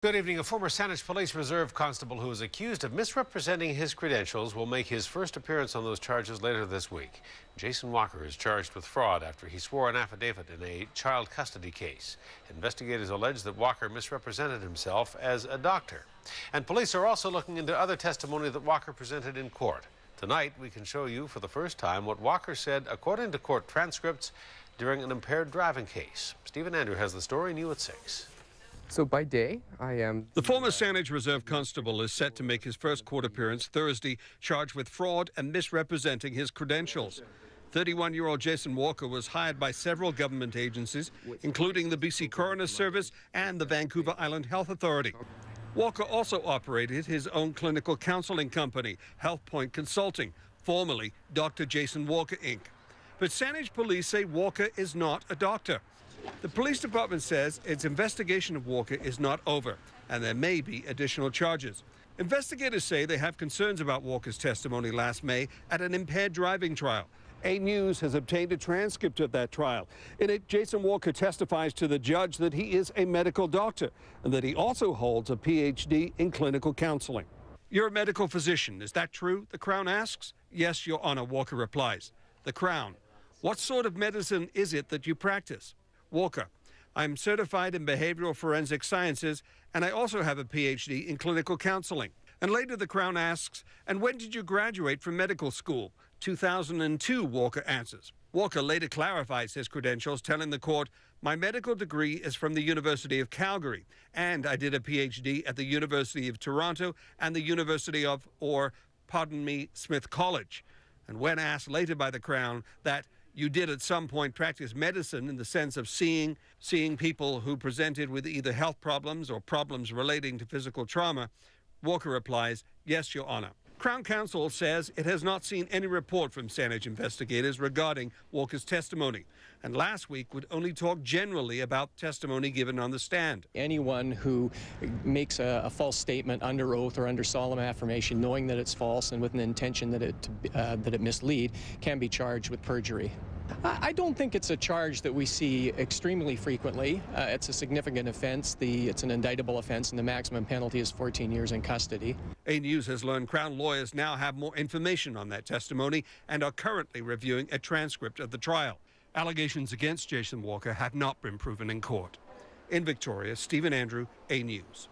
Good evening. A former Saanich Police Reserve Constable who is accused of misrepresenting his credentials will make his first appearance on those charges later this week. Jason Walker is charged with fraud after he swore an affidavit in a child custody case. Investigators allege that Walker misrepresented himself as a doctor. And police are also looking into other testimony that Walker presented in court. Tonight, we can show you for the first time what Walker said according to court transcripts during an impaired driving case. Stephen Andrew has the story, new at 6. So by day, I am... The former Saanich Reserve Constable is set to make his first court appearance Thursday, charged with fraud and misrepresenting his credentials. 31-year-old Jason Walker was hired by several government agencies, including the BC Coroners Service and the Vancouver Island Health Authority. Walker also operated his own clinical counselling company, Health Point Consulting, formerly Dr. Jason Walker, Inc. But Saanich police say Walker is not a doctor. The police department says its investigation of Walker is not over, and there may be additional charges. Investigators say they have concerns about Walker's testimony last May at an impaired driving trial. A News has obtained a transcript of that trial. In it, Jason Walker testifies to the judge that he is a medical doctor and that he also holds a PhD in clinical counseling. You're a medical physician, is that true? The Crown asks. Yes, Your Honor, Walker replies. The Crown: what sort of medicine is it that you practice? Walker: I'm certified in behavioral forensic sciences, and I also have a PhD in clinical counseling. And later the Crown asks, and when did you graduate from medical school? 2002, Walker answers. Walker later clarifies his credentials, telling the court, my medical degree is from the University of Calgary, and I did a PhD at the University of Toronto and the University of, Smith College. And when asked later by the Crown that you did at some point practice medicine in the sense of seeing people who presented with either health problems or problems relating to physical trauma, Walker replies, yes, Your Honor. Crown Counsel says it has not seen any report from Saanich investigators regarding Walker's testimony, and last week would only talk generally about testimony given on the stand. Anyone who makes a false statement under oath or under solemn affirmation, knowing that it's false and with an intention that it mislead, can be charged with perjury. I don't think it's a charge that we see extremely frequently. It's a significant offense. It's an indictable offense, and the maximum penalty is 14 years in custody. A News has learned Crown lawyers now have more information on that testimony and are currently reviewing a transcript of the trial. Allegations against Jason Walker have not been proven in court. In Victoria, Stephen Andrew, A News.